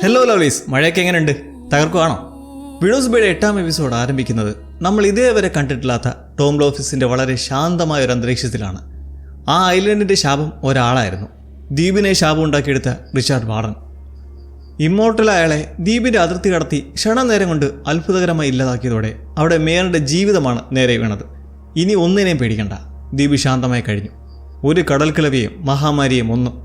Hello ലവ്ലീസ്, മഴയൊക്കെ എങ്ങനെയുണ്ട്? തകർക്കുവാണോ? Widows ബേയുടെ 8ാം episode ആരംഭിക്കുന്നത് നമ്മൾ ഇതേവരെ കണ്ടിട്ടില്ലാത്ത ടോം ലോഫീസിൻ്റെ വളരെ ശാന്തമായ ഒരു അന്തരീക്ഷത്തിലാണ്. ആ ഐലൻഡിൻ്റെ ശാപം ഒരാളായിരുന്നു. ദ്വീപിനെ ശാപം ഉണ്ടാക്കിയെടുത്ത റിച്ചാർഡ് വാർഡൻ. ഇമ്മോർട്ടലായ അയാളെ ദ്വീപിൻ്റെ അതിർത്തി കടത്തി ക്ഷണനേരം കൊണ്ട് അത്ഭുതകരമായി ഇല്ലാതാക്കിയതോടെ അവിടെ മേയറുടെ ജീവിതമാണ് നേരെ വീണത്. ഇനി ഒന്നിനെയും പേടിക്കണ്ട, ദ്വീപ് ശാന്തമായി കഴിഞ്ഞു. ഒരു കടൽക്കിളവിയും മഹാമാരിയും ഒന്നും.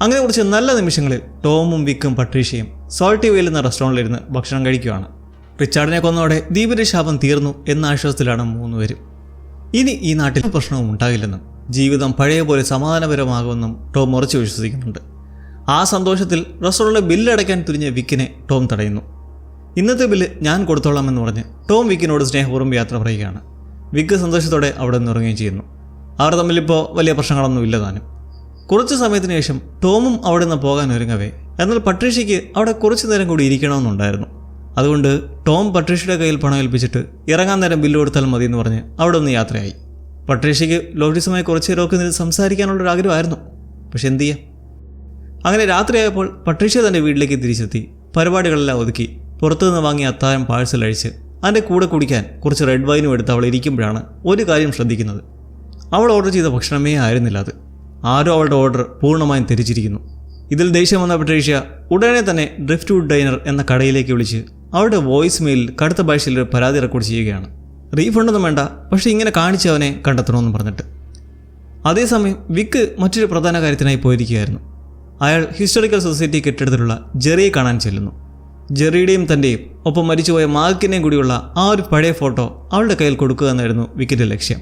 അങ്ങനെ കുറച്ച് നല്ല നിമിഷങ്ങളിൽ ടോമും വിക്കും പട്രീഷ്യയും സോൾട്ടി വെയിൽ എന്ന റെസ്റ്റോറൻറ്റിലിരുന്ന് ഭക്ഷണം കഴിക്കുകയാണ്. റിച്ചാർഡിനെ കൊന്നോടെ ദ്വീപിൻ്റെ ശാപം തീർന്നു എന്ന ആശ്വാസത്തിലാണ് മൂന്നുപേരും. ഇനി ഈ നാട്ടിൽ പ്രശ്നവും ഉണ്ടാകില്ലെന്നും ജീവിതം പഴയ പോലെ സമാധാനപരമാകുമെന്നും ടോം ഉറച്ചു വിശ്വസിക്കുന്നുണ്ട്. ആ സന്തോഷത്തിൽ റെസ്റ്റോറൻറ്റിലെ ബില്ലടയ്ക്കാൻ തുനിഞ്ഞ വിക്കിനെ ടോം തടയുന്നു. ഇന്നത്തെ ബില്ല് ഞാൻ കൊടുത്തോളാമെന്ന് പറഞ്ഞ് ടോം വിക്കിനോട് സ്നേഹപൂർവ്വം യാത്ര പറയുകയാണ്. വിക്ക് സന്തോഷത്തോടെ അവിടെ നിന്ന് ഇറങ്ങുകയും ചെയ്യുന്നു. അവർ തമ്മിലിപ്പോൾ വലിയ പ്രശ്നങ്ങളൊന്നും ഇല്ല താനും. കുറച്ച് സമയത്തിന് ശേഷം ടോമും അവിടെ നിന്ന് പോകാൻ ഒരുങ്ങവേ, എന്നാൽ പട്രീഷ്യയ്ക്ക് അവിടെ കുറച്ചു നേരം കൂടി ഇരിക്കണമെന്നുണ്ടായിരുന്നു. അതുകൊണ്ട് ടോം പട്രീഷ്യയുടെ കയ്യിൽ പണം ഏൽപ്പിച്ചിട്ട് ഇറങ്ങാൻ നേരം ബില്ല് കൊടുത്താൽ മതി എന്ന് പറഞ്ഞ് അവിടെ നിന്ന് യാത്രയായി. പട്രീഷ്യയ്ക്ക് ലോഫീസുമായി കുറച്ച് നേരമൊക്കെ നിന്ന് സംസാരിക്കാനുള്ളൊരു ആഗ്രഹമായിരുന്നു. പക്ഷെ എന്ത് ചെയ്യാം? അങ്ങനെ രാത്രിയായപ്പോൾ പട്രീഷ്യ തൻ്റെ വീട്ടിലേക്ക് തിരിച്ചെത്തി പരിപാടികളെല്ലാം ഒതുക്കി പുറത്തുനിന്ന് വാങ്ങിയ അത്താഴം പാഴ്സൽ അഴിച്ച് അതിൻ്റെ കൂടെ കുടിക്കാൻ കുറച്ച് റെഡ് വൈനും എടുത്ത് അവൾ ഇരിക്കുമ്പോഴാണ് ഒരു കാര്യം ശ്രദ്ധിക്കുന്നത്. അവൾ ഓർഡർ ചെയ്ത ഭക്ഷണമേ ആയിരുന്നില്ല അത്. ആരോ അവളുടെ ഓർഡർ പൂർണ്ണമായും തിരിച്ചിരിക്കുന്നു. ഇതിൽ ദേഷ്യം വന്ന പട്രീഷ്യ ഉടനെ തന്നെ ഡ്രിഫ്റ്റ് വുഡ് ഡൈനർ എന്ന കടയിലേക്ക് വിളിച്ച് അവരുടെ വോയിസ് മെയിലിൽ കടുത്ത ഭാഷയിൽ ഒരു പരാതി റെക്കോർഡ് ചെയ്യുകയാണ്. റീഫണ്ടൊന്നും വേണ്ട, പക്ഷേ ഇങ്ങനെ കാണിച്ചവനെ കണ്ടെത്തണമെന്ന് പറഞ്ഞിട്ട്. അതേസമയം വിക്ക് മറ്റൊരു പ്രധാന കാര്യത്തിനായി പോയിരിക്കുകയായിരുന്നു. അയാൾ ഹിസ്റ്റോറിക്കൽ സൊസൈറ്റി കെട്ടിടത്തിലുള്ള ജെറിയെ കാണാൻ ചെല്ലുന്നു. ജെറിയുടെയും തൻ്റെയും ഒപ്പം മരിച്ചുപോയ മാർക്കിൻ്റെയും കൂടിയുള്ള ആ ഒരു പഴയ ഫോട്ടോ അവളുടെ കയ്യിൽ കൊടുക്കുക എന്നായിരുന്നു വിക്കിൻ്റെ ലക്ഷ്യം.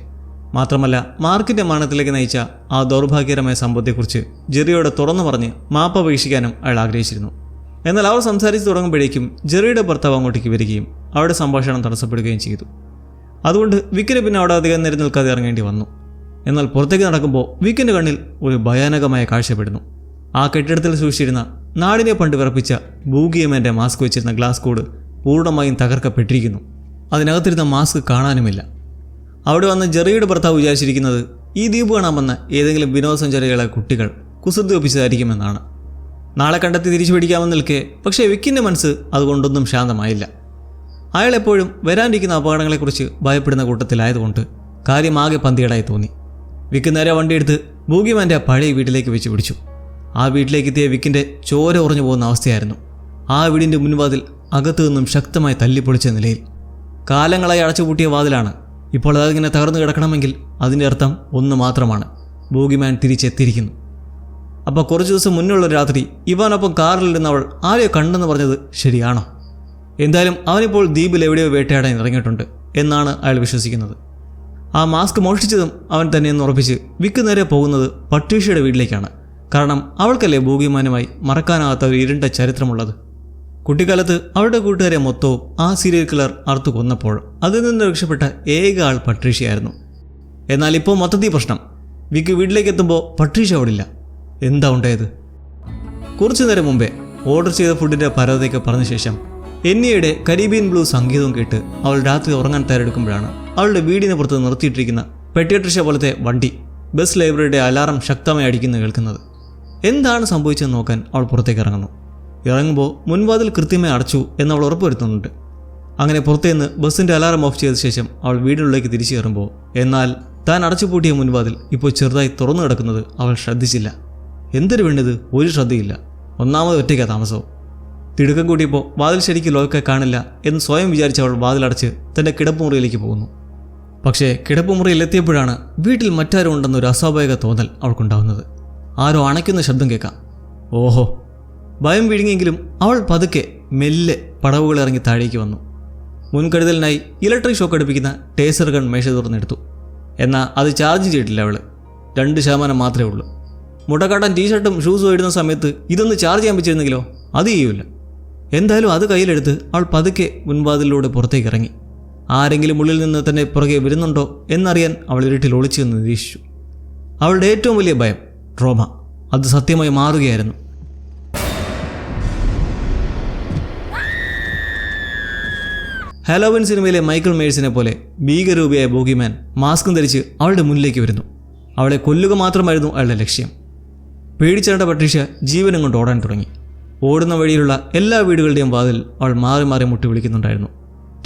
മാത്രമല്ല, മാർക്കിൻ്റെ മരണത്തിലേക്ക് നയിച്ച ആ ദൗർഭാഗ്യകരമായ സംഭവത്തെക്കുറിച്ച് ജെറിയോട് തുറന്നു പറഞ്ഞ് മാപ്പ് അപേക്ഷിക്കാനും അയാൾ ആഗ്രഹിച്ചിരുന്നു. എന്നാൽ അവർ സംസാരിച്ച് തുടങ്ങുമ്പോഴേക്കും ജെറിയുടെ ഭർത്താവ് അങ്ങോട്ടേക്ക് വരികയും അവരുടെ സംഭാഷണം തടസ്സപ്പെടുകയും ചെയ്തു. അതുകൊണ്ട് വിക്കിന് പിന്നെ അവിടെ അധികം നേരം നിൽക്കാതെ ഇറങ്ങേണ്ടി വന്നു. എന്നാൽ പുറത്തേക്ക് നടക്കുമ്പോൾ വിക്കിൻ്റെ കണ്ണിൽ ഒരു ഭയാനകമായ കാഴ്ചപ്പെടുന്നു. ആ കെട്ടിടത്തിൽ സൂക്ഷിച്ചിരുന്ന നാടിനെ പണ്ട് വിറപ്പിച്ച ബൂഗിയമൻ്റെ മാസ്ക് വെച്ചിരുന്ന ഗ്ലാസ് കൂട് പൂർണ്ണമായും തകർക്കപ്പെട്ടിരിക്കുന്നു. അതിനകത്തിരുന്ന മാസ്ക് കാണാനുമില്ല. അവിടെ വന്ന് ജെറിയുടെ ഭർത്താവ് വിചാരിച്ചിരിക്കുന്നത് ഈ ദ്വീപ് കാണാൻ വന്ന ഏതെങ്കിലും വിനോദസഞ്ചാരികളെ കുട്ടികൾ കുസൃതി ഒപ്പിച്ചതായിരിക്കുമെന്നാണ്. നാളെ കണ്ടെത്തി തിരിച്ചു പിടിക്കാമെന്ന് നിൽക്കെ, പക്ഷേ വിക്കിൻ്റെ മനസ്സ് അതുകൊണ്ടൊന്നും ശാന്തമായില്ല. അയാൾ എപ്പോഴും വരാനിരിക്കുന്ന അപകടങ്ങളെക്കുറിച്ച് ഭയപ്പെടുന്ന കൂട്ടത്തിലായതുകൊണ്ട് കാര്യമാകെ പന്തികേടായി തോന്നി. വിക്ക് നേരെ വണ്ടിയെടുത്ത് ബൂഗിമാൻ്റെ പഴയ വീട്ടിലേക്ക് വെച്ച് പിടിച്ചു. ആ വീട്ടിലേക്ക് എത്തിയ വിക്കിൻ്റെ ചോര ഉറഞ്ഞു പോകുന്ന അവസ്ഥയായിരുന്നു. ആ വീടിൻ്റെ മുൻവാതിൽ അകത്തു നിന്നും ശക്തമായി തല്ലിപ്പൊളിച്ച നിലയിൽ. കാലങ്ങളായി അടച്ചുപൂട്ടിയ വാതിലാണ്. ഇപ്പോൾ അതിങ്ങനെ തകർന്നു കിടക്കണമെങ്കിൽ അതിൻ്റെ അർത്ഥം ഒന്ന് മാത്രമാണ്: ബൂഗിമാൻ തിരിച്ചെത്തിയിരിക്കുന്നു. അപ്പോൾ കുറച്ച് ദിവസം മുന്നുള്ള രാത്രി ഇവാനൊപ്പം കാറിലിരുന്ന് അവൾ ആരെയോ കണ്ടെന്ന് പറഞ്ഞത് ശരിയാണോ? എന്തായാലും അവനിപ്പോൾ ദ്വീപിൽ എവിടെയോ വേട്ടയാടാൻ ഇറങ്ങിയിട്ടുണ്ട് എന്നാണ് അയാൾ വിശ്വസിക്കുന്നത്. ആ മാസ്ക് മോഷ്ടിച്ചതും അവൻ തന്നെയെന്ന് ഉറപ്പിച്ച് വിക്ക് നേരെ പോകുന്നത് പട്രീഷ്യയുടെ വീട്ടിലേക്കാണ്. കാരണം അവൾക്കല്ലേ ബൂഗിമാനുമായി മറക്കാനാകാത്ത ഒരു ഇരുണ്ട ചരിത്രമുള്ളത്. കുട്ടിക്കാലത്ത് അവരുടെ കൂട്ടുകാരെ മൊത്തവും ആ സീരിയൽ കില്ലർ അറുത്തു കൊന്നപ്പോൾ അതിൽ നിന്ന് രക്ഷപ്പെട്ട ഏക ആൾ പട്രീഷ്യയായിരുന്നു. എന്നാൽ ഇപ്പോൾ മൊത്തത്തിൽ പ്രശ്നം. വിക്ക് വീട്ടിലേക്ക് എത്തുമ്പോൾ പട്രീഷ്യ അവിടില്ല. എന്താ ഉണ്ടായത്? കുറച്ചു നേരം മുമ്പേ ഓർഡർ ചെയ്ത ഫുഡിൻ്റെ പരവതയ്ക്ക് പറഞ്ഞ ശേഷം എന്നിയുടെ കരീബിയൻ ബ്ലൂ സംഗീതവും കേട്ട് അവൾ രാത്രി ഉറങ്ങാൻ തയ്യാറെടുക്കുമ്പോഴാണ് അവളുടെ വീടിന് പുറത്ത് നിർത്തിയിട്ടിരിക്കുന്ന പെട്ടിയട്രിഷ്യ പോലത്തെ വണ്ടി ബസ് ലൈബ്രറിയുടെ അലാറം ശക്തമായി അടിക്കുന്നത് കേൾക്കുന്നത്. എന്താണ് സംഭവിച്ചതെന്ന് നോക്കാൻ അവൾ പുറത്തേക്ക് ഇറങ്ങുന്നു. ഇറങ്ങുമ്പോൾ മുൻവാതിൽ കൃത്യമായി അടച്ചു എന്നവൾ ഉറപ്പുവരുത്തുന്നുണ്ട്. അങ്ങനെ പുറത്തുനിന്ന് ബസ്സിൻ്റെ അലാറം ഓഫ് ചെയ്ത ശേഷം അവൾ വീടിനുള്ളിലേക്ക് തിരിച്ചു കയറുമ്പോൾ എന്നാൽ താൻ അടച്ചുപൂട്ടിയ മുൻവാതിൽ ഇപ്പോൾ ചെറുതായി തുറന്നു കിടക്കുന്നത് അവൾ ശ്രദ്ധിച്ചില്ല. എന്തൊരു വേണ്ടത്, ഒരു ശ്രദ്ധയില്ല. ഒന്നാമത് ഒറ്റയ്ക്കാണ് താമസവും. തിടുക്കം കൂട്ടിയപ്പോൾ വാതിൽ ശരിക്കും ലോക്കായി കാണില്ല എന്ന് സ്വയം വിചാരിച്ച് അവൾ വാതിലടച്ച് തൻ്റെ കിടപ്പുമുറിയിലേക്ക് പോകുന്നു. പക്ഷേ കിടപ്പുമുറിയിൽ എത്തിയപ്പോഴാണ് വീട്ടിൽ മറ്റാരും ഉണ്ടെന്നൊരു അസ്വാഭാവിക തോന്നൽ അവൾക്കുണ്ടാവുന്നത്. ആരോ അണയ്ക്കുന്ന ശബ്ദം കേൾക്കാം. ഓഹോ! ഭയം വിഴുങ്ങിയെങ്കിലും അവൾ പതുക്കെ മെല്ലെ പടവുകൾ ഇറങ്ങി താഴേക്ക് വന്നു. മുൻകരുതലിനായി ഇലക്ട്രിക് ഷോക്ക് അടുപ്പിക്കുന്ന ടേസർ ഗൺ മേശ തുറന്നെടുത്തു. എന്നാൽ അത് ചാർജ് ചെയ്തിട്ടില്ല. അവൾ 2% മാത്രമേ ഉള്ളൂ. മുട്ടക്കാട്ടൻ ടീഷർട്ടും ഷൂസും ഇടുന്ന സമയത്ത് ഇതൊന്ന് ചാർജ് ചെയ്യാൻ പറ്റിയിരുന്നെങ്കിലോ? അത് ചെയ്യൂല. എന്തായാലും അത് കയ്യിലെടുത്ത് അവൾ പതുക്കെ മുൻവാതിലൂടെ പുറത്തേക്ക് ഇറങ്ങി. ആരെങ്കിലും ഉള്ളിൽ നിന്ന് തന്നെ പുറകെ വരുന്നുണ്ടോ എന്നറിയാൻ അവൾ ഇരുട്ടിൽ ഒളിച്ചു എന്ന് നിരീക്ഷിച്ചു. അവളുടെ ഏറ്റവും വലിയ ഭയം, ട്രോമ, അത് സത്യമായി മാറുകയായിരുന്നു. ഹാലോവിൻ സിനിമയിലെ മൈക്കിൾ മേഴ്സിനെ പോലെ ഭീകരൂപിയായ ബൂഗിമാൻ മാസ്കും ധരിച്ച് അവളുടെ മുന്നിലേക്ക് വരുന്നു. അവളെ കൊല്ലുക മാത്രമായിരുന്നു അയാളുടെ ലക്ഷ്യം. പേടിച്ചേണ്ട പട്രീഷ്യ ജീവനും കൊണ്ട് ഓടാൻ തുടങ്ങി. ഓടുന്ന വഴിയിലുള്ള എല്ലാ വീടുകളുടെയും വാതിൽ അവൾ മാറി മാറി മുട്ടി വിളിക്കുന്നുണ്ടായിരുന്നു.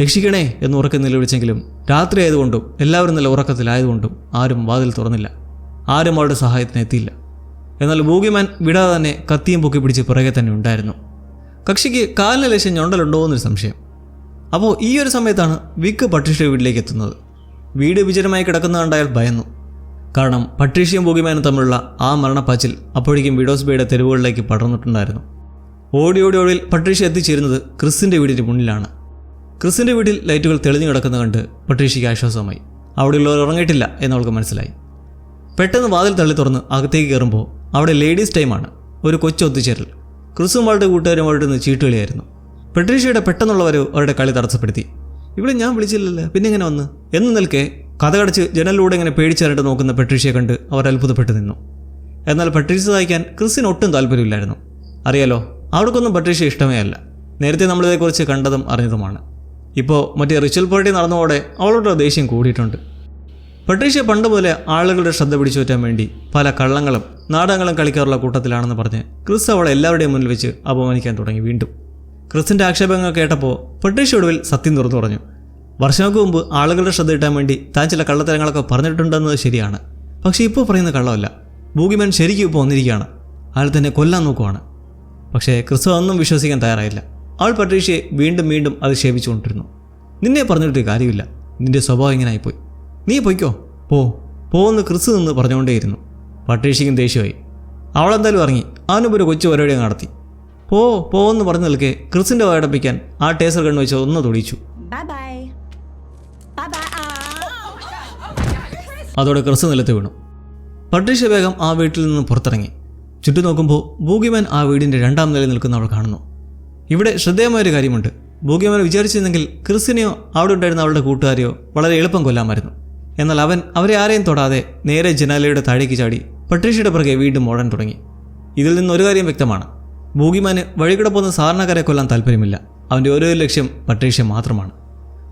രക്ഷിക്കണേ എന്ന് ഉറക്കെ നിലവിളിച്ചെങ്കിലും രാത്രി ആയതുകൊണ്ടും എല്ലാവരും നല്ല ഉറക്കത്തിലായതുകൊണ്ടും ആരും വാതിൽ തുറന്നില്ല. ആരും അവളുടെ സഹായത്തിന് എത്തിയില്ല. എന്നാൽ ബൂഗിമാൻ വിടാതെ തന്നെ കത്തിയും പൊക്കി പിടിച്ച് പുറകെ തന്നെ ഉണ്ടായിരുന്നു. കക്ഷിക്ക് കാലിന് ലേശം ഞൊണ്ടലുണ്ടോ എന്നൊരു സംശയം. അപ്പോൾ ഈ ഒരു സമയത്താണ് വിക്ക് പട്രീഷ്യയുടെ വീട്ടിലേക്ക് എത്തുന്നത്. വീട് വിജനമായി കിടക്കുന്ന കണ്ടാൽ ഭയന്നു. കാരണം പട്രീഷ്യയും ബൂഗിമാനും തമ്മിലുള്ള ആ മരണപ്പാച്ചിൽ അപ്പോഴേക്കും വിഡോസ് ബേയുടെ തെരുവുകളിലേക്ക് പടർന്നിട്ടുണ്ടായിരുന്നു. ഓടി പട്രീഷ്യ എത്തിച്ചേരുന്നത് ക്രിസിൻ്റെ വീടിൻ്റെ മുന്നിലാണ്. ക്രിസിൻ്റെ വീട്ടിൽ ലൈറ്റുകൾ തെളിഞ്ഞു കിടക്കുന്ന കണ്ട് പട്രീഷ്യയ്ക്ക് ആശ്വാസമായി. അവിടെയുള്ളവർ ഉറങ്ങിയിട്ടില്ല എന്നവൾക്ക് മനസ്സിലായി. പെട്ടെന്ന് വാതിൽ തള്ളി തുറന്ന് അകത്തേക്ക് കയറുമ്പോൾ അവിടെ ലേഡീസ് ടൈമാണ്. ഒരു കൊച്ചു ഒത്തുചേരൽ. ക്രിസും അവളുടെ കൂട്ടുകാരും അവരുടെ നിന്ന് ചീട്ടുകളിയായിരുന്നു. പട്രീഷ്യയുടെ പെട്ടെന്നുള്ളവർ അവരുടെ കളി തടസ്സപ്പെടുത്തി. ഇവിടെ ഞാൻ വിളിച്ചില്ലല്ലോ, പിന്നെ എങ്ങനെ വന്ന് എന്ന് നിൽക്കെ കഥകടച്ച് ജനലിലൂടെ ഇങ്ങനെ പേടിച്ചറിട്ട് നോക്കുന്ന പട്രീഷ്യയെ കണ്ട് അവർ അത്ഭുതപ്പെട്ടു നിന്നു. എന്നാൽ പട്രീഷ്യ സഹായിക്കാൻ ക്രിസിന് ഒട്ടും താല്പര്യമില്ലായിരുന്നു. അറിയാലോ, അവർക്കൊന്നും പട്രീഷ്യ ഇഷ്ടമേ അല്ല. നേരത്തെ നമ്മളിതേക്കുറിച്ച് കണ്ടതും അറിഞ്ഞതുമാണ്. ഇപ്പോൾ മറ്റേ റിച്വൽ പാർട്ടി നടന്നതോടെ അവളുടെ ദേഷ്യം കൂടിയിട്ടുണ്ട്. പട്രീഷ്യ പണ്ട് പോലെ ആളുകളുടെ ശ്രദ്ധ പിടിച്ചു പറ്റാൻ വേണ്ടി പല കള്ളങ്ങളും നാടകങ്ങളും കളിക്കാറുള്ള കൂട്ടത്തിലാണെന്ന് പറഞ്ഞ് ക്രിസ് അവളെ എല്ലാവരുടെയും മുന്നിൽ വെച്ച് അപമാനിക്കാൻ തുടങ്ങി. വീണ്ടും ക്രിസിൻ്റെ ആക്ഷേപങ്ങൾ കേട്ടപ്പോൾ പട്രീഷ്യ ഒടുവിൽ സത്യം തുറന്നു പറഞ്ഞു. വർഷങ്ങൾക്ക് മുമ്പ് ആളുകളുടെ ശ്രദ്ധ കിട്ടാൻ വേണ്ടി താൻ ചില കള്ളത്തരങ്ങളൊക്കെ പറഞ്ഞിട്ടുണ്ടെന്നത് ശരിയാണ്. പക്ഷേ ഇപ്പോൾ പറയുന്ന കള്ളമല്ല. ബൂഗിമാൻ ശരിക്കും ഇപ്പോൾ വന്നിരിക്കുകയാണ്. അയാൾ തന്നെ കൊല്ലാൻ നോക്കുവാണ്. പക്ഷേ ക്രിസ് ഒന്നും വിശ്വസിക്കാൻ തയ്യാറായില്ല. അവൾ പട്രീഷ്യയെ വീണ്ടും വീണ്ടും അധിക്ഷേപിച്ചുകൊണ്ടിരുന്നു. നിന്നെ പറഞ്ഞിട്ട് കാര്യമില്ല, നിന്റെ സ്വഭാവം ഇങ്ങനെ ആയിപ്പോയി, നീ പൊയ്ക്കോ, പോന്ന് ക്രിസ് നിന്ന് പറഞ്ഞുകൊണ്ടേയിരുന്നു. പട്രീഷ്യയ്ക്കും ദേഷ്യമായി. അവളെന്തായാലും ഇറങ്ങി. അവനൊരു കൊച്ചു പരിപാടി നടത്തി. പോന്ന് പറഞ്ഞു നിൽക്കെ ക്രിസിൻ്റെ വായടപ്പിക്കാൻ ആ ടേസർ കണ്ണു വെച്ച് ഒന്ന് തൊടിച്ചു. അതോടെ ക്രിസ് നിലത്ത് വീണു. പട്രീഷ്യ വേഗം ആ വീട്ടിൽ നിന്ന് പുറത്തിറങ്ങി. ചുറ്റും നോക്കുമ്പോൾ ബൂഗിമാൻ ആ വീടിൻ്റെ 2ാം നിലയിൽ നിൽക്കുന്ന അവൾ കാണുന്നു. ഇവിടെ ശ്രദ്ധേയമായൊരു കാര്യമുണ്ട്. ബൂഗിമാൻ വിചാരിച്ചിരുന്നെങ്കിൽ ക്രിസിനെയോ അവിടെ ഉണ്ടായിരുന്ന അവളുടെ കൂട്ടുകാരെയോ വളരെ എളുപ്പം കൊല്ലാമായിരുന്നു. എന്നാൽ അവൻ അവരെ ആരെയും തൊടാതെ നേരെ ജനാലയുടെ താഴേക്ക് ചാടി പട്രീഷ്യയുടെ പുറകെ വീണ്ടും ഓടാൻ തുടങ്ങി. ഇതിൽ നിന്നൊരു കാര്യം വ്യക്തമാണ്. ബൂഗിമാന് വഴികൂടെ പോകുന്ന സാധാരണക്കാരെ കൊല്ലാൻ താല്പര്യമില്ല. അവൻ്റെ ഓരോ ലക്ഷ്യം പട്രീഷ്യ മാത്രമാണ്.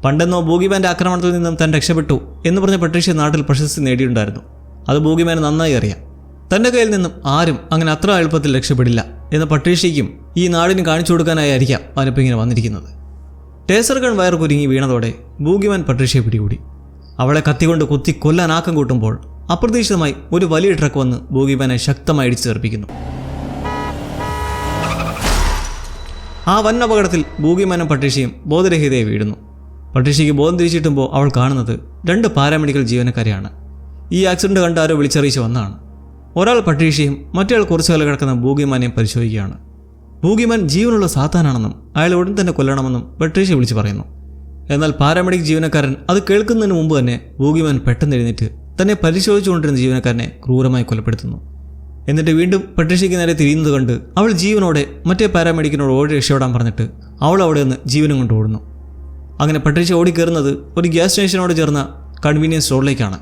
പണ്ടെന്നോ ബൂഗിമാൻ്റെ ആക്രമണത്തിൽ നിന്നും താൻ രക്ഷപ്പെട്ടു എന്ന് പറഞ്ഞ പട്രീഷ്യ നാട്ടിൽ പ്രശസ്തി നേടിയിട്ടുണ്ടായിരുന്നു. അത് ബൂഗിമാന് നന്നായി അറിയാം. തൻ്റെ കയ്യിൽ നിന്നും ആരും അങ്ങനെ അത്ര എളുപ്പത്തിൽ രക്ഷപ്പെടില്ല എന്ന് പട്രീഷ്യയ്ക്കും ഈ നാടിന് കാണിച്ചു കൊടുക്കാനായിരിക്കാം അവനിപ്പോൾ ഇങ്ങനെ വന്നിരിക്കുന്നത്. ടേസർ ഗൺ വയർ കുരുങ്ങി വീണതോടെ ബൂഗിമാൻ പട്രീഷ്യയെ പിടികൂടി. അവളെ കത്തികൊണ്ട് കുത്തി കൊല്ലാൻ ആക്കം കൂട്ടുമ്പോൾ അപ്രതീക്ഷിതമായി ഒരു വലിയ ട്രക്ക് വന്ന് ബൂഗിമാനെ ശക്തമായി ഇടിച്ചു തെറിപ്പിക്കുന്നു. ആ വൻ അപകടത്തിൽ ബൂഗിമാനും പട്രീഷ്യയും ബോധരഹിതയെ വീഴുന്നു. പട്രീഷ്യയ്ക്ക് ബോധം തിരിച്ചിട്ടുമ്പോൾ അവൾ കാണുന്നത് 2 പാരാമെഡിക്കൽ ജീവനക്കാരെയാണ്. ഈ ആക്സിഡന്റ് കണ്ട് ആരോ വിളിച്ചറിയിച്ച് വന്നതാണ്. ഒരാൾ പട്രീഷ്യയും മറ്റേയാൾ കുറച്ചു കാലം കിടക്കുന്ന ബൂഗിമാനെയും പരിശോധിക്കുകയാണ്. ബൂഗിമാൻ ജീവനുള്ള സാത്താനാണെന്നും അയാൾ ഉടൻ തന്നെ കൊല്ലണമെന്നും പട്രീഷ്യ വിളിച്ച് പറയുന്നു. എന്നാൽ പാരാമെഡിക് ജീവനക്കാരൻ അത് കേൾക്കുന്നതിന് മുമ്പ് തന്നെ ബൂഗിമാൻ പെട്ടെന്ന് എഴുന്നേറ്റ് തന്നെ പരിശോധിച്ചുകൊണ്ടിരുന്ന ജീവനക്കാരനെ ക്രൂരമായി കൊലപ്പെടുത്തുന്നു. എന്നിട്ട് വീണ്ടും പട്രീഷ്യയ്ക്ക് നേരെ തിരിയുന്നത് കണ്ട് അവൾ ജീവനോടെ മറ്റേ പാരാമെഡിക്കിനോട് ഓടി രക്ഷപ്പെടാൻ പറഞ്ഞിട്ട് അവൾ അവിടെ നിന്ന് ജീവനും കൊണ്ട് ഓടുന്നു. അങ്ങനെ പട്രീഷ്യ ഓടിക്കയറുന്നത് ഒരു ഗ്യാസ് സ്റ്റേഷനോട് ചേർന്ന കൺവീനിയൻസ് സ്റ്റോറിലേക്കാണ്.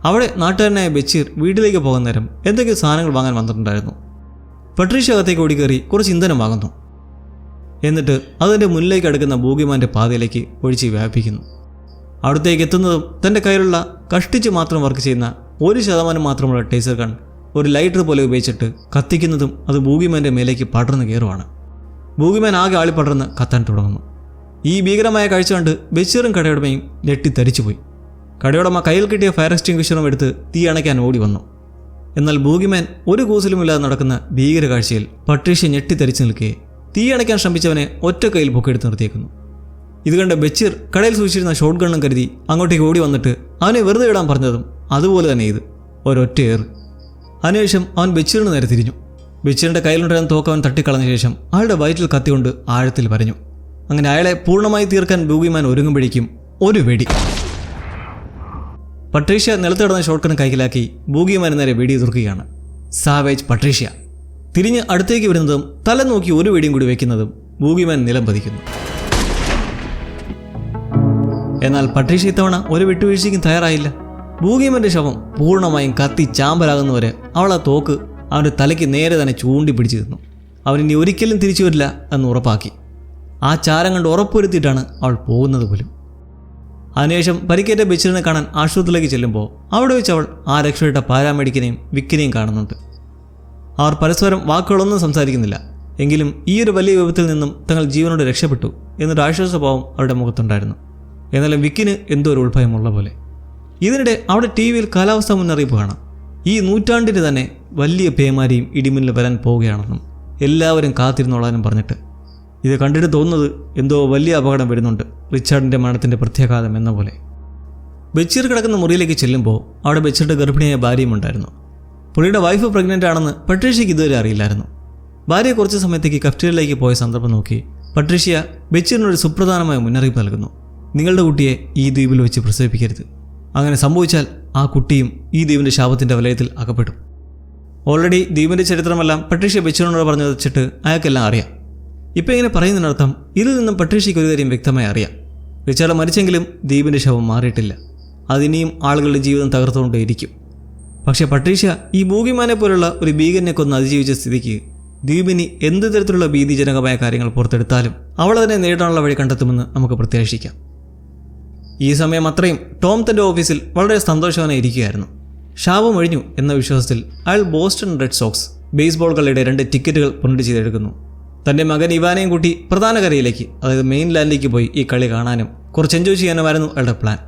അവിടെ നാട്ടുകാരനായ ബച്ചീർ വീട്ടിലേക്ക് പോകുന്ന നേരം എന്തെങ്കിലും സാധനങ്ങൾ വാങ്ങാൻ വന്നിട്ടുണ്ടായിരുന്നു. പട്രീഷ്യ അകത്തേക്ക് ഓടിക്കയറി കുറച്ച് ഇന്ധനം വാങ്ങുന്നു. എന്നിട്ട് അതിൻ്റെ മുന്നിലേക്ക് അടുക്കുന്ന ബൂഗിമാൻ്റെ പാതയിലേക്ക് ഒഴിച്ച് വ്യാപിക്കുന്നു. അവിടത്തേക്ക് എത്തുന്നതും തൻ്റെ കയ്യിലുള്ള കഷ്ടിച്ച് മാത്രം വർക്ക് ചെയ്യുന്ന 1% മാത്രമുള്ള ടേസർ ഗൺ ഒരു ലൈറ്റർ പോലെ ഉപയോഗിച്ചിട്ട് കത്തിക്കുന്നതും അത് ബൂഗിമാൻ്റെ മേലേക്ക് പടർന്ന് കയറുവാണ്. ബൂഗിമാൻ ആകെ ആളിപ്പടർന്ന് കത്താൻ തുടങ്ങുന്നു. ഈ ഭീകരമായ കാഴ്ച കണ്ട് ബച്ചീറും കടയുടമയും ഞെട്ടിത്തരിച്ചുപോയി. കടയുടമ കയ്യിൽ കിട്ടിയ ഫയർ എക്സ്റ്റിംഗ്വിഷറും എടുത്ത് തീ അണയ്ക്കാൻ ഓടി വന്നു. എന്നാൽ ബൂഗിമാൻ ഒരു കൂസലുമില്ലാതെ നടക്കുന്ന ഭീകര കാഴ്ചയിൽ പട്രീഷ്യ ഞെട്ടിത്തരിച്ചു നിൽക്കെ തീ അണയ്ക്കാൻ ശ്രമിച്ചവനെ ഒറ്റ കയ്യിൽ പൊക്കെടുത്ത് നിർത്തിയേക്കുന്നു. ഇത് കണ്ട ബച്ചീർ കടയിൽ സൂക്ഷിച്ചിരുന്ന ഷോട്ട് ഗണ്ണും കരുതി അങ്ങോട്ടേക്ക് ഓടി വന്നിട്ട് അവനെ വെറുതെ ഇടാൻ പറഞ്ഞതും അതുപോലെ തന്നെ ഇത് ഒരൊറ്റ ഏറ്. അതിനുശേഷം അവൻ ബച്ചീറിന് നേരെ തിരിഞ്ഞു. ബച്ചീറിൻ്റെ കയ്യിലുണ്ടായിരുന്ന തോക്കവൻ തട്ടിക്കളഞ്ഞ ശേഷം അയാളുടെ വയറ്റിൽ കത്തിക്കൊണ്ട് ആഴത്തിൽ വരഞ്ഞു. അങ്ങനെ അയാളെ പൂർണ്ണമായി തീർക്കാൻ ബൂഗിമാൻ ഒരുങ്ങുമ്പോഴേക്കും ഒരു വെടി. പട്രീഷ്യ നിലത്തിടന്ന ഷോട്ട് ഗൺ കൈക്കലാക്കി ബൂഗിമാന് നേരെ വെടി എതിർക്കുകയാണ്. സാവേജ് പട്രീഷ്യ തിരിഞ്ഞ് അടുത്തേക്ക് വരുന്നതും തല നോക്കി ഒരു വെടിയും കൂടി വയ്ക്കുന്നതും ബൂഗിമാൻ നിലം പതിക്കുന്നു. എന്നാൽ പട്രീഷ്യ ഇത്തവണ ഒരു വിട്ടുവീഴ്ചയ്ക്കും തയ്യാറായില്ല. ബൂഗിമാൻ്റെ ശവം പൂർണ്ണമായും കത്തി ചാമ്പലാകുന്നവരെ അവൾ ആ തോക്ക് അവൻ്റെ തലയ്ക്ക് നേരെ തന്നെ ചൂണ്ടി പിടിച്ചു നിന്നു. അവനിനി ഒരിക്കലും തിരിച്ചു വരില്ല എന്ന് ഉറപ്പാക്കി. ആ ചാരം കണ്ട് ഉറപ്പുവരുത്തിയിട്ടാണ് അവൾ പോകുന്നത് പോലും. അതിനുശേഷം പരിക്കേറ്റ ബച്ചീറിനെ കാണാൻ ആശുപത്രിയിലേക്ക് ചെല്ലുമ്പോൾ അവിടെ വെച്ച് അവൾ ആ രക്ഷപ്പെട്ട പാരാമെഡിക്കിനെയും വിക്കിനെയും കാണുന്നുണ്ട്. അവർ പരസ്പരം വാക്കുകളൊന്നും സംസാരിക്കുന്നില്ല. എങ്കിലും ഈ ഒരു വലിയ വിപത്തിൽ നിന്നും തങ്ങൾ ജീവനോട് രക്ഷപ്പെട്ടു എന്നൊരു ആശ്വാസഭാവം അവരുടെ മുഖത്തുണ്ടായിരുന്നു. എന്നാലും വിക്കിന് എന്തോ ഒരു ഉൾഭയമുള്ള പോലെ. ഇതിനിടെ അവിടെ ടി വിയിൽ കാലാവസ്ഥാ മുന്നറിയിപ്പ് കാണാം. ഈ നൂറ്റാണ്ടിന് തന്നെ വലിയ പേമാരിയും ഇടിമിന്നൽ വരാൻ പോവുകയാണെന്നും എല്ലാവരും കാത്തിരുന്നോളാനും പറഞ്ഞിട്ട്. ഇത് കണ്ടിട്ട് തോന്നുന്നത് എന്തോ വലിയ അപകടം വരുന്നുണ്ട്, റിച്ചാർഡിൻ്റെ മരണത്തിൻ്റെ പ്രത്യാഘാതം എന്ന പോലെ. ബഷീർ കിടക്കുന്ന മുറിയിലേക്ക് ചെല്ലുമ്പോൾ അവിടെ ബഷീറിൻ്റെ ഗർഭിണിയായ ഭാര്യയും ഉണ്ടായിരുന്നു. പുള്ളിയുടെ വൈഫ് പ്രഗ്നൻ്റ് ആണെന്ന് പട്രീഷ്യയ്ക്ക് ഇതുവരെ അറിയില്ലായിരുന്നു. ഭാര്യ കുറച്ച് സമയത്തേക്ക് കഫ്റ്റീരിയയിലേക്ക് പോയ സന്ദർഭം നോക്കി പട്രീഷ്യ ബഷീറിനൊരു സുപ്രധാനമായ മുന്നറിയിപ്പ് നൽകുന്നു. നിങ്ങളുടെ കുട്ടിയെ ഈ ദ്വീപിൽ വെച്ച് പ്രസവിപ്പിക്കരുത്. അങ്ങനെ സംഭവിച്ചാൽ ആ കുട്ടിയും ഈ ദ്വീപിൻ്റെ ശാപത്തിൻ്റെ വലയത്തിൽ അകപ്പെടും. ഓൾറെഡി ദ്വീപിൻ്റെ ചരിത്രമെല്ലാം പട്രീഷ്യ ബഷീറിനോട് പറഞ്ഞു വെച്ചിട്ട് അയാൾക്കെല്ലാം അറിയാം. ഇപ്പോൾ ഇങ്ങനെ പറയുന്നതിനർത്ഥം ഇതിൽ നിന്നും പട്രീഷ്യയ്ക്ക് ഒരു കാര്യം വ്യക്തമായി അറിയാം. റിച്ചാർഡ് മരിച്ചെങ്കിലും ദ്വീപിൻ്റെ ശവം മാറിയിട്ടില്ല. അതിനിയും ആളുകളുടെ ജീവിതം തകർത്തുകൊണ്ടേയിരിക്കും. പക്ഷേ പട്രീഷ്യ ഈ ബൂഗിമാനെ പോലുള്ള ഒരു ഭീകരനെ കൊന്ന് അതിജീവിച്ച സ്ഥിതിക്ക് ദ്വീപിനി എന്ത് തരത്തിലുള്ള ഭീതിജനകമായ കാര്യങ്ങൾ പുറത്തെടുത്താലും അവൾ അതിനെ നേരിടാനുള്ള വഴി കണ്ടെത്തുമെന്ന് നമുക്ക് പ്രത്യാശിക്കാം. ഈ സമയം അത്രയും ടോം തൻ്റെ ഓഫീസിൽ വളരെ സന്തോഷവാനായി ഇരിക്കുകയായിരുന്നു. ശാപം ഒഴിഞ്ഞു എന്ന വിശ്വാസത്തിൽ അയാൾ ബോസ്റ്റൺ റെഡ് സോക്സ് ബേസ്ബോൾ കളിയുടെ 2 ടിക്കറ്റുകൾ പ്രിന്റ് ചെയ്തെടുക്കുന്നു. തൻ്റെ മകൻ ഇവാനെയും കൂട്ടി പ്രധാന കരയിലേക്ക്, അതായത് മെയിൻ ലാൻഡിലേക്ക് പോയി ഈ കളി കാണാനും കുറച്ച് എൻജോയ് ചെയ്യാനുമായിരുന്നു അയാളുടെ പ്ലാൻ.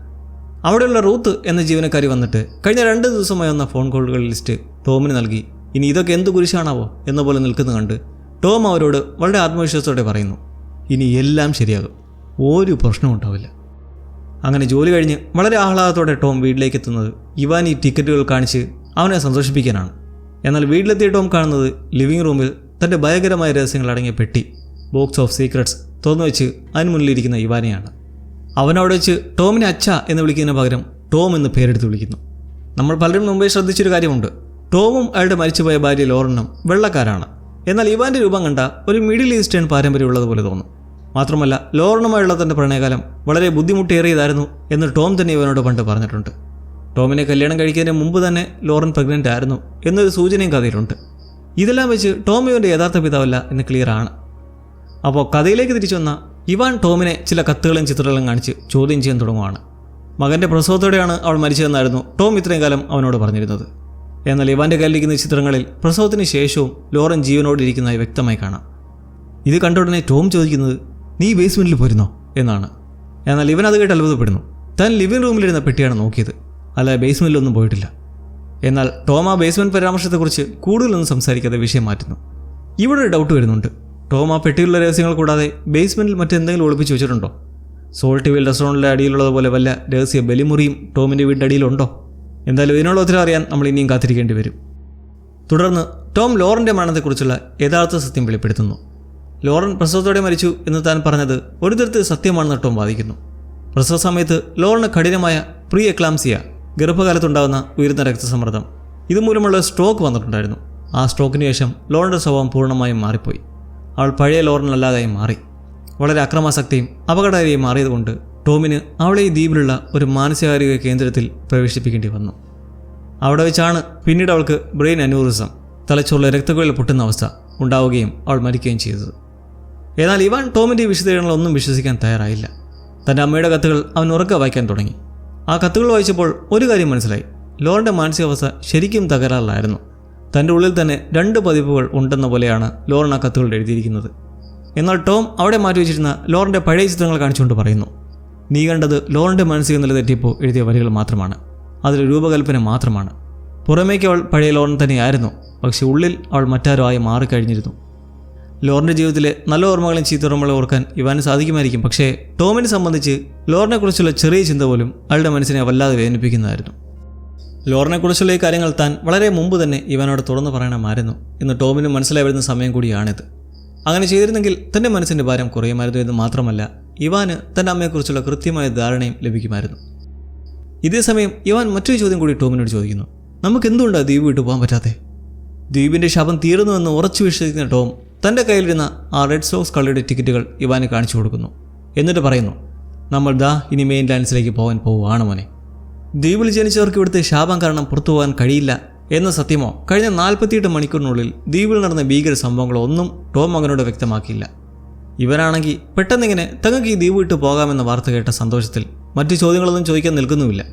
അവിടെയുള്ള റൂത്ത് എന്ന ജീവനക്കാരി വന്നിട്ട് കഴിഞ്ഞ 2 ദിവസമായി വന്ന ഫോൺ കോളുകളുടെ ലിസ്റ്റ് ടോമിന് നൽകി. ഇനി ഇതൊക്കെ എന്ത് കുരിശാണാവോ എന്ന പോലെ നിൽക്കുന്ന കണ്ട് ടോം അവരോട് വളരെ ആത്മവിശ്വാസത്തോടെ പറയുന്നു, ഇനി എല്ലാം ശരിയാകും, ഒരു പ്രശ്നവും ഉണ്ടാവില്ല. അങ്ങനെ ജോലി കഴിഞ്ഞ് വളരെ ആഹ്ലാദത്തോടെ ടോം വീട്ടിലേക്ക് എത്തുന്നത് ഇവാൻ ഈ ടിക്കറ്റുകൾ കാണിച്ച് അവനെ സന്തോഷിപ്പിക്കാനാണ്. എന്നാൽ വീട്ടിലെത്തിയ ടോം കാണുന്നത് ലിവിംഗ് റൂമിൽ തൻ്റെ ഭയങ്കരമായ രഹസ്യങ്ങൾ അടങ്ങിയ പെട്ടി, ബോക്സ് ഓഫ് സീക്രട്സ് തുറന്നു വെച്ച് അതിന് മുന്നിലിരിക്കുന്ന ഇവാനെയാണ്. അവനവിടെ വെച്ച് ടോമിനെ അച്ഛ എന്ന് വിളിക്കുന്നതിന് പകരം ടോം എന്ന് പേരെടുത്ത് വിളിക്കുന്നു. നമ്മൾ പലരും മുമ്പേ ശ്രദ്ധിച്ചൊരു കാര്യമുണ്ട്, ടോമും അയാളുടെ മരിച്ചുപോയ ഭാര്യ ലോറനും വെള്ളക്കാരാണ്. എന്നാൽ ഇവാൻ്റെ രൂപം കണ്ട ഒരു മിഡിൽ ഈസ്റ്റേൺ പാരമ്പര്യമുള്ളതുപോലെ തോന്നും. മാത്രമല്ല ലോറനുമായുള്ള തൻ്റെ പ്രണയകാലം വളരെ ബുദ്ധിമുട്ടേറിയതായിരുന്നു എന്ന് ടോം തന്നെ ഇവനോട് പണ്ട് പറഞ്ഞിട്ടുണ്ട്. ടോമിനെ കല്യാണം കഴിക്കുന്നതിന് മുമ്പ് തന്നെ ലോറൻ പ്രഗ്നൻ്റ് ആയിരുന്നു എന്നൊരു സൂചനയും കഥയിലുണ്ട്. ഇതെല്ലാം വെച്ച് ടോം ഇവൻ്റെ യഥാർത്ഥ പിതാവല്ല എന്ന് ക്ലിയർ ആണ്. അപ്പോൾ കഥയിലേക്ക് തിരിച്ചു വന്ന ഇവാൻ ടോമിനെ ചില കത്തുകളും ചിത്രങ്ങളും കാണിച്ച് ചോദ്യം ചെയ്യാൻ തുടങ്ങുവാണ്. മകൻ്റെ പ്രസവത്തോടെയാണ് അവൾ മരിച്ചതെന്നായിരുന്നു ടോം ഇത്രയും കാലം അവനോട് പറഞ്ഞിരുന്നത്. എന്നാൽ ഇവാൻ്റെ കയ്യിലിരിക്കുന്ന ചിത്രങ്ങളിൽ പ്രസവത്തിന് ശേഷവും ലോറൻ ജീവനോടിരിക്കുന്നതായി വ്യക്തമായി കാണാം. ഇത് കണ്ട ഉടനെ ടോം ചോദിക്കുന്നത്, നീ ബേസ്മെൻറ്റിൽ പോയിരുന്നോ എന്നാണ്. എന്നാൽ ഇവൻ അത് കേട്ട് അത്ഭുതപ്പെടുന്നു. താൻ ലിവിംഗ് റൂമിലിരുന്ന പെട്ടിയാണ് നോക്കിയത്, അല്ല ബേസ്മെൻറ്റിലൊന്നും പോയിട്ടില്ല. എന്നാൽ ടോം ആ ബേസ്മെൻറ്റ് പരാമർശത്തെക്കുറിച്ച് കൂടുതലൊന്നും സംസാരിക്കാതെ വിഷയം മാറ്റുന്നു. ഇവിടെ ഒരു ഡൗട്ട് വരുന്നുണ്ട്, ടോം ആ പെട്ടിയുള്ള രഹസ്യങ്ങൾ കൂടാതെ ബേസ്മെൻറ്റിൽ മറ്റെന്തെങ്കിലും ഒളിപ്പിച്ച് വെച്ചിട്ടുണ്ടോ? സോൾട്ട് വീൽ റെസ്റ്റോറൻറ്റിലെ അടിയിലുള്ളതുപോലെ വല്ല രഹസ്യ ബലിമുറിയും ടോമിൻ്റെ വീടിൻ്റെ അടിയിലുണ്ടോ? എന്തായാലും ഇതിനുള്ള ഉത്തരം അറിയാൻ നമ്മൾ ഇനിയും കാത്തിരിക്കേണ്ടി വരും. തുടർന്ന് ടോം ലോറൻ്റെ മരണത്തെക്കുറിച്ചുള്ള യഥാർത്ഥ സത്യം വെളിപ്പെടുത്തുന്നു. ലോറൻ പ്രസവത്തോടെ മരിച്ചു എന്ന് താൻ പറഞ്ഞത് ഒരു തരത്തിൽ സത്യമാണെന്ന് ടോം വാദിക്കുന്നു. പ്രസവ സമയത്ത് ലോറന് കഠിനമായ പ്രീ എക്ലാംസിയ, ഗർഭകാലത്തുണ്ടാകുന്ന ഉയർന്ന രക്തസമ്മർദ്ദം, ഇതുമൂലമുള്ള സ്ട്രോക്ക് വന്നിട്ടുണ്ടായിരുന്നു. ആ സ്ട്രോക്കിന് ശേഷം ലോറൻ്റെ സ്വഭാവം പൂർണ്ണമായും മാറിപ്പോയി. അവൾ പഴയ ലോറനല്ലാതായി മാറി. വളരെ അക്രമാസക്തിയും അപകടകാരിയും മാറിയതുകൊണ്ട് ടോമിന് അവളെ ഈ ദ്വീപിലുള്ള ഒരു മാനസികാരോഗ്യ കേന്ദ്രത്തിൽ പ്രവേശിപ്പിക്കേണ്ടി വന്നു. അവിടെ വെച്ചാണ് പിന്നീട് അവൾക്ക് ബ്രെയിൻ അന്യൂറിസം, തലച്ചോറിലെ രക്തക്കുഴൽ പൊട്ടുന്ന അവസ്ഥ ഉണ്ടാവുകയും അവൾ മരിക്കുകയും ചെയ്തത്. എന്നാൽ ഇവാൻ ടോമിൻ്റെ ഈ വിശദീകരണങ്ങളൊന്നും വിശ്വസിക്കാൻ തയ്യാറായില്ല. തൻ്റെ അമ്മയുടെ കത്തുകൾ അവൻ ഉറക്കെ വായിക്കാൻ തുടങ്ങി. ആ കത്തുകൾ വായിച്ചപ്പോൾ ഒരു കാര്യം മനസ്സിലായി, ലോറൻ്റെ മാനസികാവസ്ഥ ശരിക്കും തകരാറിലായിരുന്നു. തൻ്റെ ഉള്ളിൽ തന്നെ 2 പതിപ്പുകൾ ഉണ്ടെന്ന പോലെയാണ് ലോറൻ ആ കത്തുകൾ എഴുതിയിരിക്കുന്നത്. എന്നാൽ ടോം അവിടെ മാറ്റിവെച്ചിരുന്ന ലോറൻ്റെ പഴയ ചിത്രങ്ങൾ കാണിച്ചുകൊണ്ട് പറയുന്നു, നീ കണ്ടത് ലോറൻ്റെ മാനസിക നില തെറ്റിയപ്പോൾ എഴുതിയ വരികൾ മാത്രമാണ്, അതൊരു രൂപകൽപ്പന മാത്രമാണ്. പുറമേക്ക് അവൾ പഴയ ലോറൻ തന്നെയായിരുന്നു, പക്ഷെ ഉള്ളിൽ അവൾ മറ്റാരോ ആയി മാറിക്കഴിഞ്ഞിരുന്നു. ലോറൻ്റെ ജീവിതത്തിലെ നല്ല ഓർമ്മകളും ചീത്ത ഓർമ്മകളും ഓർക്കാൻ ഇവാന് സാധിക്കുമായിരിക്കും, പക്ഷേ ടോമിനെ സംബന്ധിച്ച് ലോറിനെക്കുറിച്ചുള്ള ചെറിയ ചിന്ത പോലും അയാളുടെ മനസ്സിനെ വല്ലാതെ വേദനിപ്പിക്കുന്നതായിരുന്നു. ലോറിനെക്കുറിച്ചുള്ള ഈ കാര്യങ്ങൾ താൻ വളരെ മുമ്പ് തന്നെ ഇവാനോട് തുറന്നു പറയണമായിരുന്നു എന്ന് ടോമിന് മനസ്സിലായി വരുന്ന സമയം കൂടിയാണിത്. അങ്ങനെ ചെയ്തിരുന്നെങ്കിൽ തൻ്റെ മനസ്സിൻ്റെ ഭാരം കുറയുമായിരുന്നു എന്ന് മാത്രമല്ല, ഇവാന് തൻ്റെ അമ്മയെക്കുറിച്ചുള്ള കൃത്യമായ ധാരണയും ലഭിക്കുമായിരുന്നു. ഇതേസമയം ഇവാൻ മറ്റൊരു ചോദ്യം കൂടി ടോമിനോട് ചോദിക്കുന്നു, നമുക്ക് എന്തുകൊണ്ടാണ് ദ്വീപ് വിട്ടു പോകാൻ പറ്റാതെ? ദ്വീപിൻ്റെ ശാപം തീർന്നുവെന്ന് ഉറച്ചു വിശ്വസിക്കുന്ന ടോം തൻ്റെ കയ്യിലിരുന്ന ആ റെഡ് സോക്സ് കളിയുടെ ടിക്കറ്റുകൾ ഇവാന് കാണിച്ചു കൊടുക്കുന്നു. എന്നിട്ട് പറയുന്നു, നമ്മൾ ഇനി മെയിൻ ലാൻഡ്സിലേക്ക് പോകാൻ പോവുകയാണ് മോനെ. ദ്വീപിൽ ജനിച്ചവർക്ക് ഇവിടുത്തെ ശാപം കാരണം പുറത്തു പോകാൻ കഴിയില്ല എന്ന സത്യമോ കഴിഞ്ഞ 48 മണിക്കൂറിനുള്ളിൽ ദ്വീപിൽ നടന്ന ഭീകര സംഭവങ്ങളോ ഒന്നും ടോം മകനോട് വ്യക്തമാക്കിയില്ല. ഇവരാണെങ്കിൽ പെട്ടെന്നിങ്ങനെ തങ്ങൾക്ക് ഈ ദ്വീപ് വിട്ടു പോകാമെന്ന വാർത്ത കേട്ട സന്തോഷത്തിൽ മറ്റു ചോദ്യങ്ങളൊന്നും ചോദിക്കാൻ നിൽക്കുന്നുമില്ല.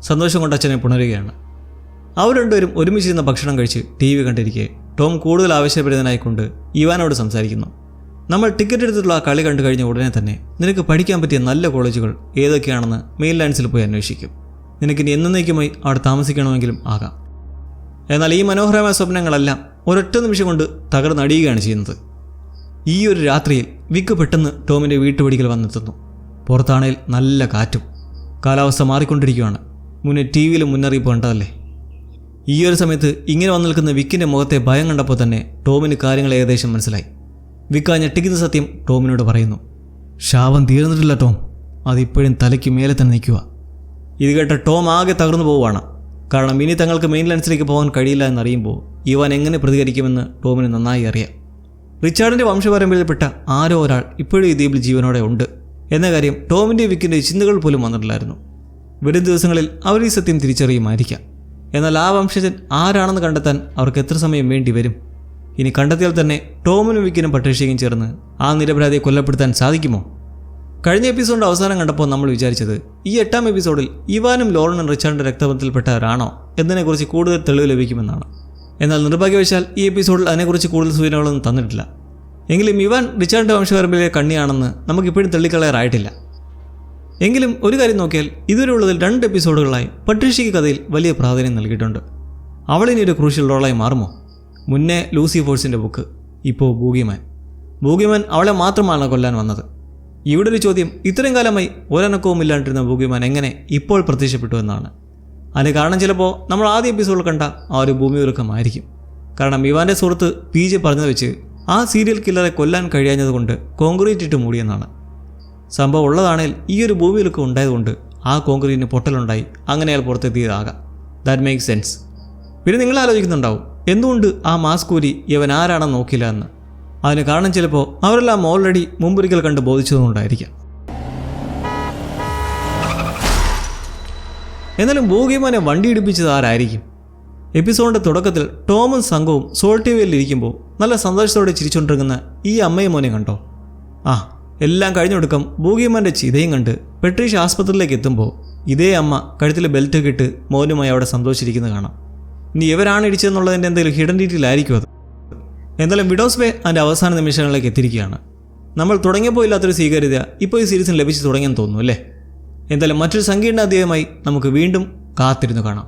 സന്തോഷം കൊണ്ട് അച്ഛനെ പുണരുകയാണ്. അവർ രണ്ടുപേരും ഒരുമിച്ചിരുന്ന ഭക്ഷണം കഴിച്ച് TV കണ്ടിരിക്കെ ടോം കൂടുതൽ ആവശ്യപ്പെടുന്നതിനായിക്കൊണ്ട് ഇവാനോട് സംസാരിക്കുന്നു. നമ്മൾ ടിക്കറ്റ് എടുത്തിട്ടുള്ള ആ കളി കണ്ടു കഴിഞ്ഞ ഉടനെ തന്നെ നിനക്ക് പഠിക്കാൻ പറ്റിയ നല്ല കോളേജുകൾ ഏതൊക്കെയാണെന്ന് മെയിൻലാൻഡ്സിൽ പോയി അന്വേഷിക്കും. നിനക്കിനി എന്നേക്കുമായി അവിടെ താമസിക്കണമെങ്കിലും ആകാം. എന്നാൽ ഈ മനോഹരമായ സ്വപ്നങ്ങളെല്ലാം ഒരൊറ്റ നിമിഷം കൊണ്ട് തകർന്നടിയുകയാണ് ചെയ്യുന്നത്. ഈ ഒരു രാത്രിയിൽ വിക്ക് പെട്ടെന്ന് ടോമിൻ്റെ വീട്ടുപടിക്കൽ വന്നെത്തുന്നു. പുറത്താണേൽ നല്ല കാറ്റും. കാലാവസ്ഥ മാറിക്കൊണ്ടിരിക്കുകയാണ്. മുന്നേ ടി വിയിൽ മുന്നറിയിപ്പ് കണ്ടതല്ലേ. ഈ ഒരു സമയത്ത് ഇങ്ങനെ വന്നു നിൽക്കുന്ന വിക്കിൻ്റെ മുഖത്തെ ഭയം കണ്ടപ്പോൾ തന്നെ ടോമിന് കാര്യങ്ങൾ ഏകദേശം മനസ്സിലായി. വിക്ക് ആ ഞെട്ടിക്കുന്ന സത്യം ടോമിനോട് പറയുന്നു. ശാപം തീർന്നിട്ടില്ല ടോം, അതിപ്പോഴും തലയ്ക്ക് മേലെ തന്നെ നിൽക്കുക. ഇത് കേട്ട ടോം ആകെ തകർന്നു പോവുകയാണ്. കാരണം ഇനി തങ്ങൾക്ക് മെയിൻലാൻഡ്സിലേക്ക് പോകാൻ കഴിയില്ല എന്നറിയുമ്പോൾ ഇവാൻ എങ്ങനെ പ്രതികരിക്കുമെന്ന് ടോമിന് നന്നായി അറിയാം. റിച്ചാർഡിൻ്റെ വംശപരമ്പരയിൽപ്പെട്ട ആരോ ഒരാൾ ഇപ്പോഴും ഈ ദ്വീപിൽ ജീവനോടെ ഉണ്ട് എന്ന കാര്യം ടോമിൻ്റെ വിക്കിൻ്റെ ചിന്തകൾ പോലും വന്നിട്ടില്ലായിരുന്നു. വരും ദിവസങ്ങളിൽ അവർ ഈ സത്യം തിരിച്ചറിയുമായിരിക്കാം. എന്നാൽ ആ വംശജൻ ആരാണെന്ന് കണ്ടെത്താൻ അവർക്ക് എത്ര സമയം വേണ്ടി വരും? ഇനി കണ്ടെത്തിയാൽ തന്നെ ടോമിനും വിക്കിനും പട്രീഷ്യയും ചേർന്ന് ആ നിരപരാധിയെ കൊല്ലപ്പെടുത്താൻ സാധിക്കുമോ? കഴിഞ്ഞ എപ്പിസോഡിൻ്റെ അവസാനം കണ്ടപ്പോൾ നമ്മൾ വിചാരിച്ചത് ഈ 8ാം എപ്പിസോഡിൽ ഇവാനും ലോറനും റിച്ചാർഡിൻ്റെ രക്തബന്ധത്തിൽപ്പെട്ടവരാണോ എന്നതിനെക്കുറിച്ച് കൂടുതൽ തെളിവ് ലഭിക്കുമെന്നാണ്. എന്നാൽ നിർഭാഗ്യവശാൽ ഈ എപ്പിസോഡിൽ അതിനെക്കുറിച്ച് കൂടുതൽ സൂചനകളൊന്നും തന്നിട്ടില്ല. എങ്കിലും ഇവാൻ റിച്ചാർഡിൻ്റെ വംശപരമ്പരയിലെ കണ്ണിയാണെന്ന് നമുക്കിപ്പോഴും തള്ളിക്കളയാറായിട്ടില്ല. എങ്കിലും ഒരു കാര്യം നോക്കിയാൽ ഇതുവരെയുള്ളതിൽ 2 എപ്പിസോഡുകളായി പട്രീഷ്യയ്ക്ക് കഥയിൽ വലിയ പ്രാധാന്യം നൽകിയിട്ടുണ്ട്. അവളിനി ഒരു ക്രൂഷ്യൽ റോളായി മാറുമോ? മുന്നേ ലൂസി ഫോഴ്സിൻ്റെ ബുക്ക്, ഇപ്പോൾ ബൂഗിമാൻ അവളെ മാത്രമാണ് കൊല്ലാൻ വന്നത്. ഇവിടെ ഒരു ചോദ്യം, ഇത്രയും കാലമായി ഒരനക്കവും ഇല്ലാണ്ടിരുന്ന ബൂഗിമാൻ എങ്ങനെ ഇപ്പോൾ പ്രത്യക്ഷപ്പെട്ടു എന്നാണ്. അതിന് കാരണം ചിലപ്പോൾ നമ്മൾ ആദ്യ എപ്പിസോഡിൽ കണ്ട ആ ഒരു ഭൂമി ഉരുക്കമായിരിക്കും. കാരണം ഇവാൻ്റെ സുഹൃത്ത് PJ പറഞ്ഞത് വെച്ച് ആ സീരിയൽ കില്ലറെ കൊല്ലാൻ കഴിയാഞ്ഞതുകൊണ്ട് കോൺക്രീറ്റ് ഇട്ട് മൂടിയെന്നാണ്. സംഭവം ഉള്ളതാണെങ്കിൽ ഈ ഒരു ഭൂമി ഉരുക്കം ഉണ്ടായതുകൊണ്ട് ആ കോൺക്രീറ്റിന് പൊട്ടലുണ്ടായി അങ്ങനെ അയാൾ പുറത്തെത്തിയതാകാം. That makes sense. പിന്നെ നിങ്ങൾ ആലോചിക്കുന്നുണ്ടാവും എന്തുകൊണ്ട് ആ മാസ്ക് ഊരി ഇവൻ ആരാണെന്ന് നോക്കില്ല എന്ന്. അതിന് കാരണം ചിലപ്പോൾ അവരെല്ലാം ഓൾറെഡി മുമ്പൊരിക്കൽ കണ്ട് ബോധിച്ചതുകൊണ്ടായിരിക്കാം. എന്നാലും ബൂഗിമാനെ വണ്ടി ഇടിപ്പിച്ചത് ആരായിരിക്കും? എപ്പിസോഡിൻ്റെ തുടക്കത്തിൽ ടോമും സംഘവും സോൾട്ടിവയിൽ ഇരിക്കുമ്പോൾ നല്ല സന്തോഷത്തോടെ ചിരിച്ചുകൊണ്ടിരിക്കുന്ന ഈ അമ്മയും മോനെ കണ്ടോ? എല്ലാം കഴിഞ്ഞൊടുക്കം ബൂഗിമാൻ്റെ ചിതയും കണ്ട് പട്രീഷ്യ ആസ്പത്രിയിലേക്ക് എത്തുമ്പോൾ ഇതേ അമ്മ കഴുത്തിൽ ബെൽറ്റൊക്കെ ഇട്ട് മോനുമായി അവിടെ സന്തോഷിച്ചിരിക്കുന്നത് കാണാം. ഇനി ഇവരാണ് ഇടിച്ചതെന്നുള്ളതിൻ്റെ എന്തെങ്കിലും ഹിഡൻ ഡീറ്റെയിൽ ആയിരിക്കും അത്. എന്തായാലും വിഡോസ് ബേ അതിൻ്റെ അവസാന നിമിഷങ്ങളിലേക്ക് എത്തിയിരിക്കുകയാണ്. നമ്മൾ തുടങ്ങിയപ്പോൾ ഇല്ലാത്തൊരു സ്വീകാര്യത ഇപ്പോൾ ഈ സീരീസിന് ലഭിച്ചു തുടങ്ങിയെന്ന് തോന്നുന്നു അല്ലേ? എന്തായാലും മറ്റൊരു സങ്കീർണ അധ്യായമായി നമുക്ക് വീണ്ടും കാത്തിരുന്നു കാണാം.